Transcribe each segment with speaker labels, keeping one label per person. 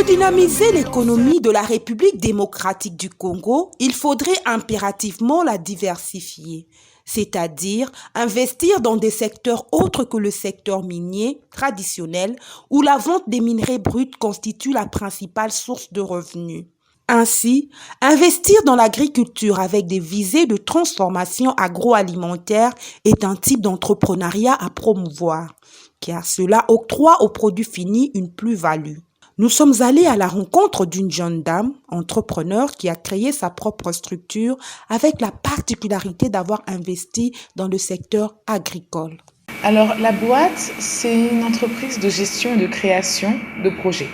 Speaker 1: dynamiser l'économie de la République démocratique du Congo, il faudrait impérativement la diversifier, c'est-à-dire investir dans des secteurs autres que le secteur minier traditionnel où la vente des minerais bruts constitue la principale source de revenus. Ainsi, investir dans l'agriculture avec des visées de transformation agroalimentaire est un type d'entrepreneuriat à promouvoir, car cela octroie aux produits finis une plus-value. Nous sommes allés à la rencontre d'une jeune dame, entrepreneur, qui a créé sa propre structure avec la particularité d'avoir investi dans le secteur agricole.
Speaker 2: Alors, la boîte, c'est une entreprise de gestion et de création de projets.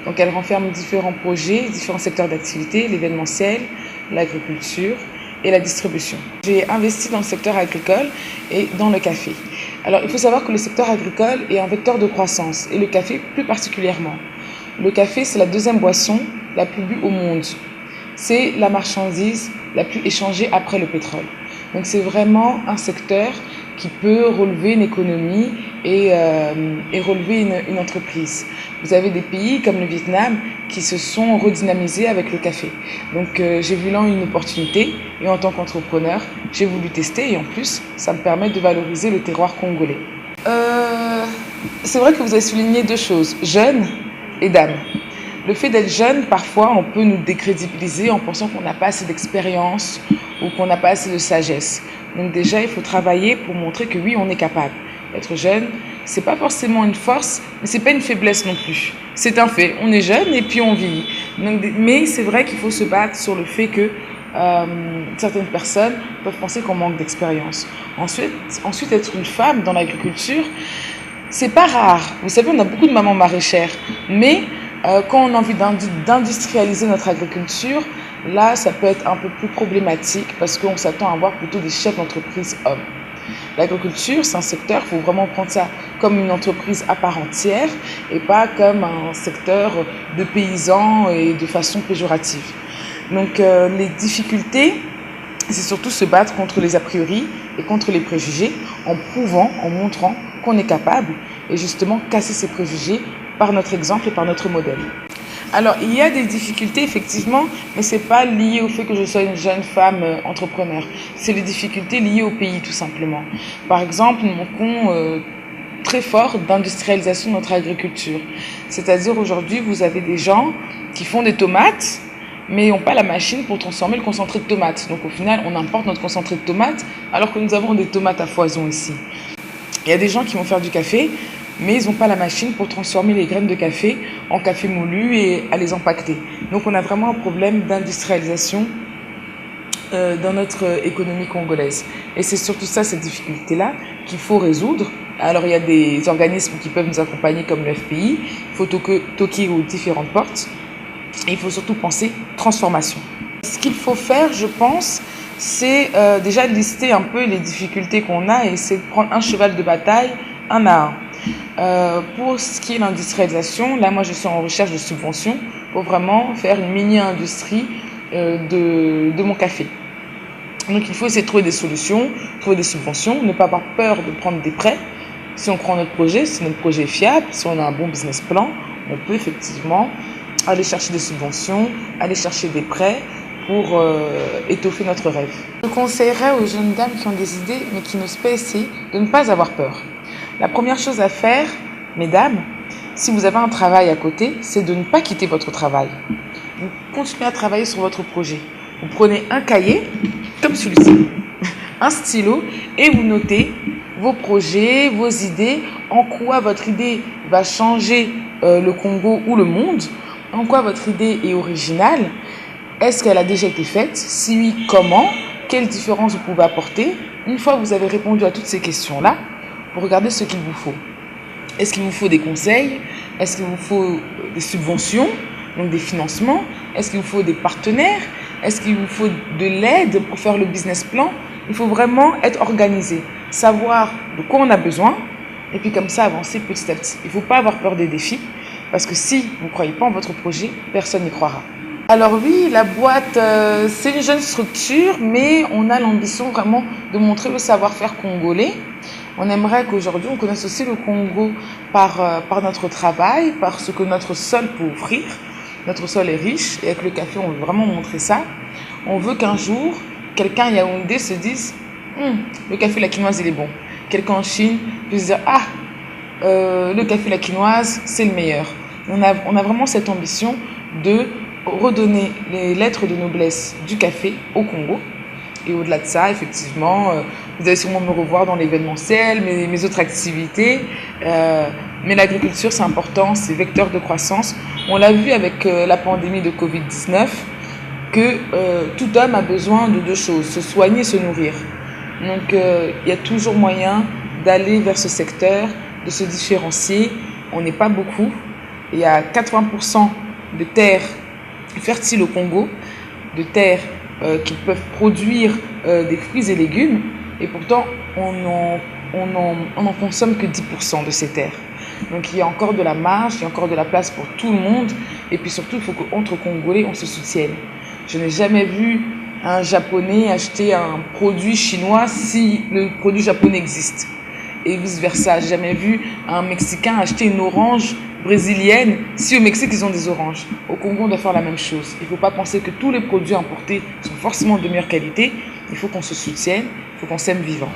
Speaker 2: Donc, elle renferme différents projets, différents secteurs d'activité, l'événementiel, l'agriculture et la distribution. J'ai investi dans le secteur agricole et dans le café. Alors, il faut savoir que le secteur agricole est un vecteur de croissance et le café plus particulièrement. Le café, c'est la deuxième boisson la plus bue au monde. C'est la marchandise la plus échangée après le pétrole. Donc, c'est vraiment un secteur qui peut relever une économie et relever une entreprise. Vous avez des pays comme le Vietnam qui se sont redynamisés avec le café. Donc j'ai vu là une opportunité et en tant qu'entrepreneur, j'ai voulu tester et en plus, ça me permet de valoriser le terroir congolais. C'est vrai que vous avez souligné deux choses, jeune et dame. Le fait d'être jeune, parfois, on peut nous décrédibiliser en pensant qu'on n'a pas assez d'expérience ou qu'on n'a pas assez de sagesse. Donc déjà, il faut travailler pour montrer que oui, on est capable. Être jeune, c'est pas forcément une force, mais c'est pas une faiblesse non plus. C'est un fait. On est jeune et puis on vieillit. Donc, mais c'est vrai qu'il faut se battre sur le fait que certaines personnes peuvent penser qu'on manque d'expérience. Ensuite, être une femme dans l'agriculture, c'est pas rare. Vous savez, on a beaucoup de mamans maraîchères, mais quand on a envie d'industrialiser notre agriculture, là, ça peut être un peu plus problématique parce qu'on s'attend à avoir plutôt des chefs d'entreprise hommes. L'agriculture, c'est un secteur, il faut vraiment prendre ça comme une entreprise à part entière et pas comme un secteur de paysans et de façon péjorative. Donc les difficultés, c'est surtout se battre contre les a priori et contre les préjugés en prouvant, en montrant qu'on est capable et justement casser ces préjugés par notre exemple et par notre modèle. Alors, il y a des difficultés, effectivement, mais ce n'est pas lié au fait que je sois une jeune femme entrepreneur. C'est les difficultés liées au pays, tout simplement. Par exemple, nous manquons très fort d'industrialisation de notre agriculture. C'est-à-dire, aujourd'hui, vous avez des gens qui font des tomates, mais n'ont pas la machine pour transformer le concentré de tomates. Donc, au final, on importe notre concentré de tomates, alors que nous avons des tomates à foison ici. Il y a des gens qui vont faire du café, mais ils n'ont pas la machine pour transformer les graines de café en café moulu et à les empaqueter. Donc on a vraiment un problème d'industrialisation dans notre économie congolaise. Et c'est surtout ça, cette difficulté-là, qu'il faut résoudre. Alors il y a des organismes qui peuvent nous accompagner comme le FPI, il faut toquer aux différentes portes, et il faut surtout penser transformation. Ce qu'il faut faire, je pense, c'est déjà lister un peu les difficultés qu'on a et essayer de prendre un cheval de bataille, un à un. Pour ce qui est de l'industrialisation, là moi je suis en recherche de subventions pour vraiment faire une mini-industrie de mon café. Donc il faut essayer de trouver des solutions, trouver des subventions, ne pas avoir peur de prendre des prêts. Si on croit en notre projet, si notre projet est fiable, si on a un bon business plan, on peut effectivement aller chercher des subventions, aller chercher des prêts pour étoffer notre rêve. Je conseillerais aux jeunes dames qui ont des idées mais qui n'osent pas essayer de ne pas avoir peur. La première chose à faire, mesdames, si vous avez un travail à côté, c'est de ne pas quitter votre travail. Vous continuez à travailler sur votre projet. Vous prenez un cahier, comme celui-ci, un stylo, et vous notez vos projets, vos idées, en quoi votre idée va changer le Congo ou le monde, en quoi votre idée est originale, est-ce qu'elle a déjà été faite, si oui, comment, quelle différence vous pouvez apporter. Une fois que vous avez répondu à toutes ces questions-là, vous regardez ce qu'il vous faut. Est-ce qu'il vous faut des conseils? Est-ce qu'il vous faut des subventions, donc des financements? Est-ce qu'il vous faut des partenaires? Est-ce qu'il vous faut de l'aide pour faire le business plan? Il faut vraiment être organisé, savoir de quoi on a besoin et puis comme ça avancer petit à petit. Il ne faut pas avoir peur des défis parce que si vous ne croyez pas en votre projet, personne n'y croira. Alors oui, la boîte, c'est une jeune structure, mais on a l'ambition vraiment de montrer le savoir-faire congolais On aimerait qu'aujourd'hui, on connaisse aussi le Congo par notre travail, par ce que notre sol peut offrir. Notre sol est riche et avec le café, on veut vraiment montrer ça. On veut qu'un jour, quelqu'un à Yaoundé se dise le café la quinoise, il est bon. Quelqu'un en Chine puisse dire le café la quinoise, c'est le meilleur. On a vraiment cette ambition de redonner les lettres de noblesse du café au Congo. Et au-delà de ça, effectivement, vous allez sûrement me revoir dans l'événementiel, mes autres activités. Mais l'agriculture, c'est important, c'est vecteur de croissance. On l'a vu avec la pandémie de Covid-19, que tout homme a besoin de deux choses, se soigner et se nourrir. Donc, il y a toujours moyen d'aller vers ce secteur, de se différencier. On n'est pas beaucoup. Il y a 80% de terres fertiles au Congo, de terres qui peuvent produire des fruits et légumes, et pourtant on n'en consomme que 10% de ces terres. Donc il y a encore de la marge, il y a encore de la place pour tout le monde, et puis surtout il faut qu'entre Congolais on se soutienne. Je n'ai jamais vu un Japonais acheter un produit chinois si le produit japonais existe, et vice versa. J'ai jamais vu un Mexicain acheter une orange brésilienne si au Mexique ils ont des oranges. Au Congo on doit faire la même chose. Il ne faut pas penser que tous les produits importés sont forcément de meilleure qualité. Il faut qu'on se soutienne, il faut qu'on s'aime vivant.